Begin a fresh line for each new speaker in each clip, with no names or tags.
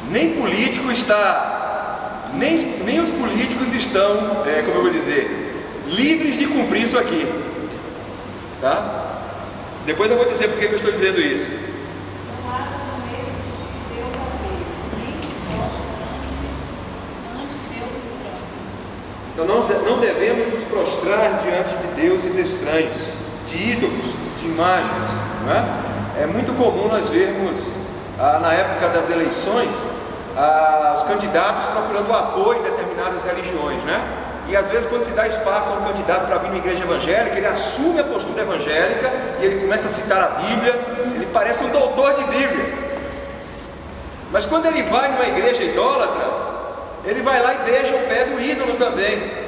Nem político está, nem os políticos estão, como eu vou dizer, livres de cumprir isso aqui, tá? Depois eu vou dizer por que eu estou dizendo isso. Então não devemos nos prostrar diante de deuses estranhos, de ídolos, de imagens, não é? É muito comum nós vermos, na época das eleições, os candidatos procurando o apoio de determinadas religiões, né? E às vezes quando se dá espaço a um candidato para vir numa igreja evangélica, ele assume a postura evangélica e ele começa a citar a Bíblia, ele parece um doutor de Bíblia. Mas quando ele vai numa igreja idólatra, ele vai lá e beija o pé do ídolo também.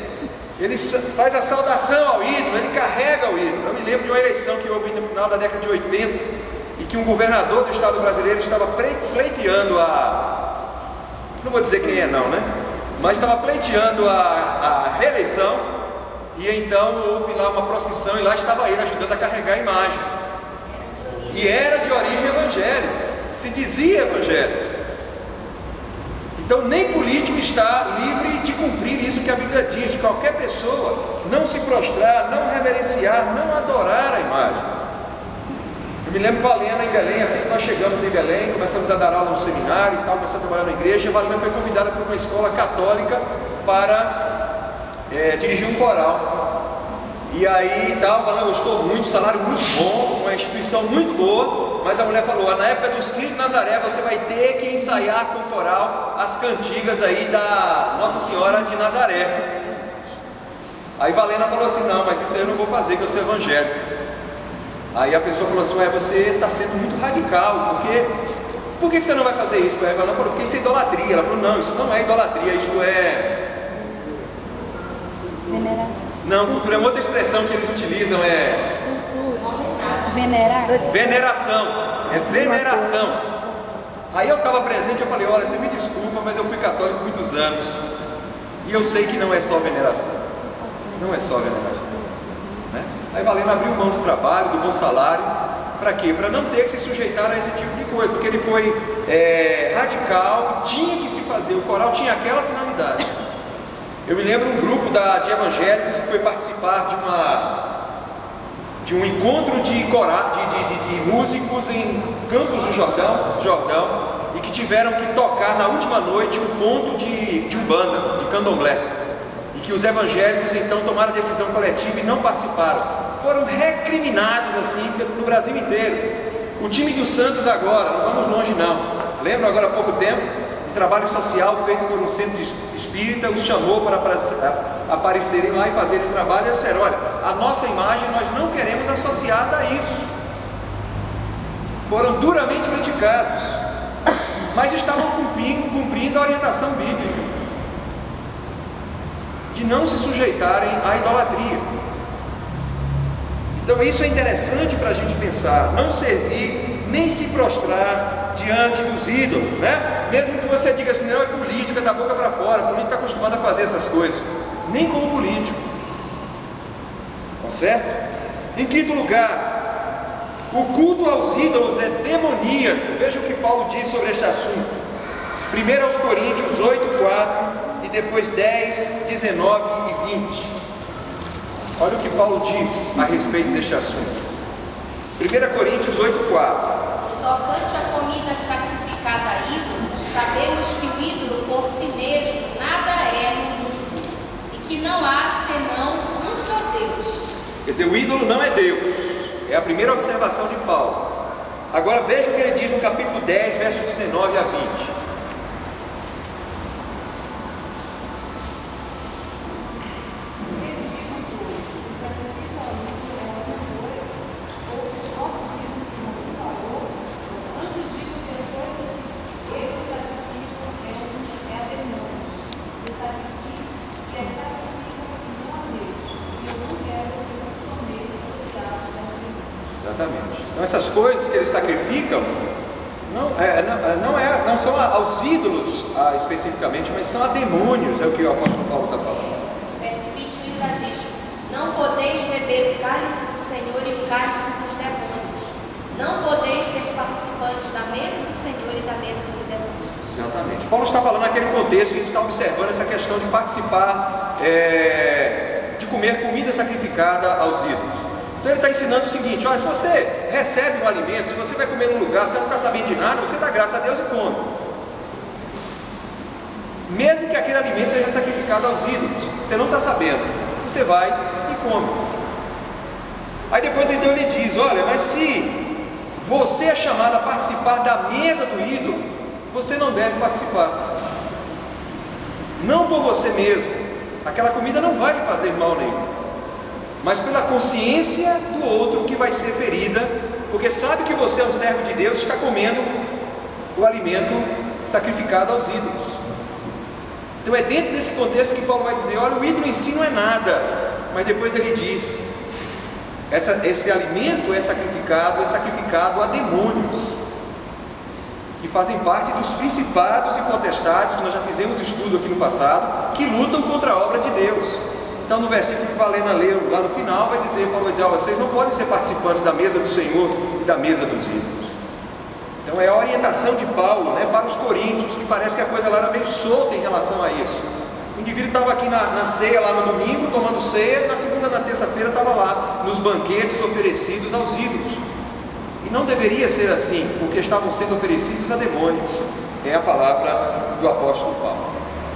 Ele faz a saudação ao ídolo, ele carrega o ídolo. Eu me lembro de uma eleição que houve no final da década de 80 e que um governador do estado brasileiro estava pleiteando não vou dizer quem é não, né? Mas estava pleiteando a reeleição, e então houve lá uma procissão e lá estava ele ajudando a carregar a imagem. E era de origem evangélica, se dizia evangélico. Então nem político está livre de cumprir isso que a Bíblia diz. Qualquer pessoa não se prostrar, não reverenciar, não adorar a imagem. Eu me lembro Valena em Belém, assim que nós chegamos em Belém, começamos a dar aula no seminário e tal, começamos a trabalhar na igreja. A Valena foi convidada por uma escola católica para dirigir um coral. E aí tal, Valena gostou muito, salário muito bom, uma instituição muito boa. Mas a mulher falou: na época do Círio de Nazaré você vai ter que ensaiar com o coral as cantigas aí da Nossa Senhora de Nazaré. Aí Valena falou assim: não, mas isso aí eu não vou fazer, que eu sou evangélico. Aí a pessoa falou assim: você está sendo muito radical, por que você não vai fazer isso? Aí Valena falou: porque isso é idolatria. Ela falou: não, isso não é idolatria, isto é...
veneração.
Não, cultura é outra expressão que eles utilizam,
Venerar.
Veneração, é veneração. Aí eu estava presente, eu falei: olha, você me desculpa, mas eu fui católico por muitos anos e eu sei que não é só veneração, não é só veneração, né? Aí Valena abriu mão do trabalho, do bom salário, para quê? Para não ter que se sujeitar a esse tipo de coisa, porque ele foi radical, tinha que se fazer, o coral tinha aquela finalidade. Eu me lembro um grupo de evangélicos que foi participar de um encontro de músicos em Campos do Jordão, e que tiveram que tocar na última noite um ponto de umbanda, de candomblé, e que os evangélicos então tomaram a decisão coletiva e não participaram. Foram recriminados assim no Brasil inteiro. O time do Santos agora, não vamos longe não, lembro agora há pouco tempo, um trabalho social feito por um centro espírita, os chamou para aparecerem lá e fazerem o trabalho, e eles disseram: olha, a nossa imagem nós não queremos associada a isso. Foram duramente criticados, mas estavam cumprindo a orientação bíblica de não se sujeitarem à idolatria. Então isso é interessante para a gente pensar, não servir nem se prostrar diante dos ídolos, né? Mesmo que você diga assim: não, é política, da boca para fora, o político está acostumado a fazer essas coisas, nem como político, tá certo? Em quinto lugar, o culto aos ídolos é demoníaco. Veja o que Paulo diz sobre este assunto, 1 Coríntios 8:4 e depois 10, 19 e 20. Olha o que Paulo diz a respeito deste assunto. 1 Coríntios 8:4.
Tocante à comida sacrificada a ídolos, sabemos que o ídolo por si mesmo nada é no mundo, e que não há senão um só Deus.
Quer dizer, o ídolo não é Deus. É a primeira observação de Paulo. Agora veja o que ele diz no capítulo 10, versos 19 a 20. Exatamente. Então essas coisas que eles sacrificam não são aos ídolos especificamente, mas são a demônios, é o que o apóstolo Paulo está falando.
Verso 20 diz: não podeis beber o cálice
está falando naquele contexto que a gente está observando essa questão de participar, de comer comida sacrificada aos ídolos. Então ele está ensinando o seguinte: olha, se você recebe um alimento, se você vai comer num lugar, você não está sabendo de nada, você dá graça a Deus e come. Mesmo que aquele alimento seja sacrificado aos ídolos, você não está sabendo, você vai e come. Aí depois então ele diz: olha, mas se você é chamado a participar da mesa do ídolo, você não deve participar. Não por você mesmo, aquela comida não vai lhe fazer mal nenhum, mas pela consciência do outro que vai ser ferida, porque sabe que você é um servo de Deus e está comendo o alimento sacrificado aos ídolos. Então é dentro desse contexto que Paulo vai dizer: olha, o ídolo em si não é nada, mas depois ele diz: esse alimento é sacrificado a demônios, que fazem parte dos principados e potestades, que nós já fizemos estudo aqui no passado, que lutam contra a obra de Deus. Então no versículo que Valena leu lá no final, Paulo vai dizer: olha, vocês não podem ser participantes da mesa do Senhor e da mesa dos ídolos. Então é a orientação de Paulo, para os coríntios, que parece que a coisa lá era meio solta em relação a isso. O indivíduo estava aqui na ceia lá no domingo, tomando ceia, e na segunda, na terça-feira estava lá nos banquetes oferecidos aos ídolos. E não deveria ser assim, porque estavam sendo oferecidos a demônios. É a palavra do apóstolo Paulo.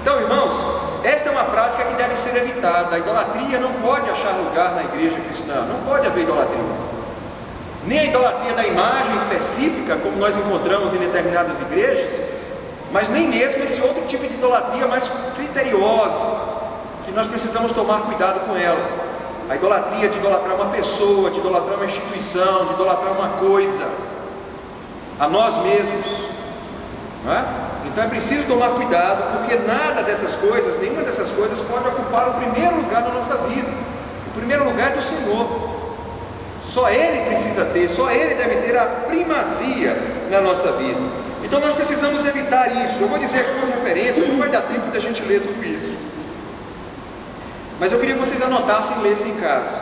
Então, irmãos, esta é uma prática que deve ser evitada. A idolatria não pode achar lugar na igreja cristã, não pode haver idolatria. Nem a idolatria da imagem específica, como nós encontramos em determinadas igrejas, mas nem mesmo esse outro tipo de idolatria mais criteriosa, que nós precisamos tomar cuidado com ela. A idolatria de idolatrar uma pessoa, de idolatrar uma instituição, de idolatrar uma coisa, a nós mesmos, não é? Então é preciso tomar cuidado, porque nada dessas coisas, nenhuma dessas coisas pode ocupar o primeiro lugar na nossa vida. O primeiro lugar é do Senhor. Só Ele precisa ter, só Ele deve ter a primazia na nossa vida. Então nós precisamos evitar isso. Eu vou dizer aqui umas referências, não vai dar tempo de a gente ler tudo isso, mas eu queria que vocês anotassem e lessem em casa.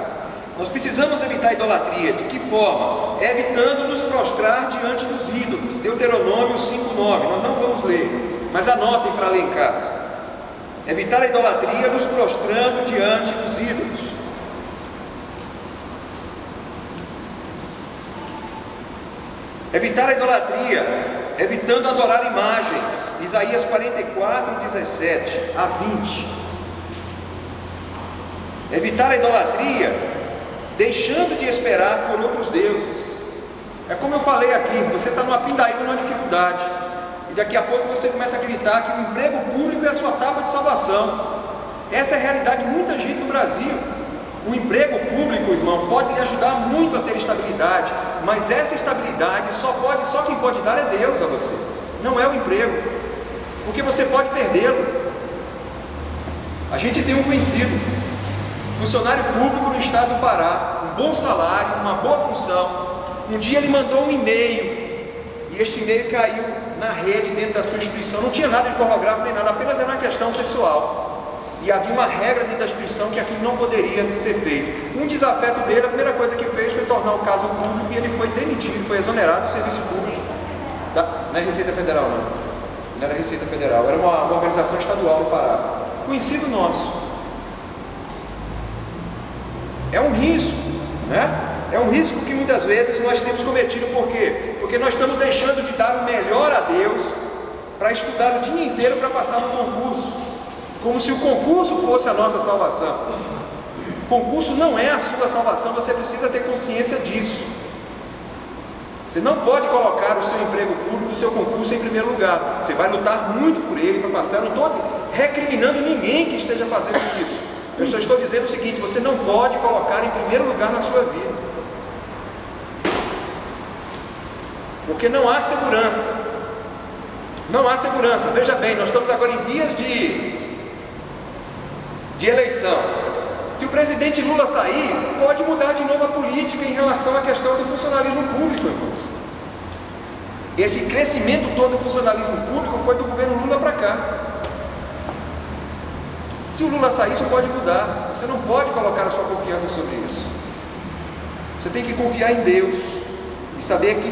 Nós precisamos evitar a idolatria. De que forma? Evitando nos prostrar diante dos ídolos. Deuteronômio 5:9, nós não vamos ler, mas anotem para ler em casa. Evitar a idolatria nos prostrando diante dos ídolos. Evitar a idolatria, evitando adorar imagens. Isaías 44:17 a 20. Evitar a idolatria, deixando de esperar por outros deuses. É como eu falei aqui, você está numa pindaíba, numa dificuldade, e daqui a pouco você começa a acreditar que o emprego público é a sua tábua de salvação. Essa é a realidade de muita gente no Brasil. O emprego público, irmão, pode lhe ajudar muito a ter estabilidade, mas essa estabilidade só quem pode dar é Deus a você, não é o emprego, porque você pode perdê-lo. A gente tem um conhecido, funcionário público no estado do Pará, um bom salário, uma boa função. Um dia ele mandou um e-mail, e este e-mail caiu na rede dentro da sua instituição. Não tinha nada de pornográfico nem nada, apenas era uma questão pessoal. E havia uma regra dentro da instituição que aquilo não poderia ser feito. Um desafeto dele, a primeira coisa que fez foi tornar o caso público, e ele foi demitido, foi exonerado do serviço público. Não é Receita Federal, não era Receita Federal, era uma organização estadual no Pará, conhecido nosso. É um risco, né? É um risco que muitas vezes nós temos cometido. Por quê? Porque nós estamos deixando de dar o melhor a Deus para estudar o dia inteiro para passar no concurso, como se o concurso fosse a nossa salvação. O concurso não é a sua salvação, você precisa ter consciência disso. Você não pode colocar o seu emprego público, o seu concurso em primeiro lugar. Você vai lutar muito por ele para passar. Eu não estou recriminando ninguém que esteja fazendo isso. Eu só estou dizendo o seguinte: você não pode colocar em primeiro lugar na sua vida, porque não há segurança. Não há segurança. Veja bem, nós estamos agora em vias de eleição. Se o presidente Lula sair, pode mudar de novo a política em relação à questão do funcionalismo público, irmãos. Esse crescimento todo do funcionalismo público foi do governo Lula para cá. Se o Lula sair, isso pode mudar. Você não pode colocar a sua confiança sobre isso. Você tem que confiar em Deus e saber que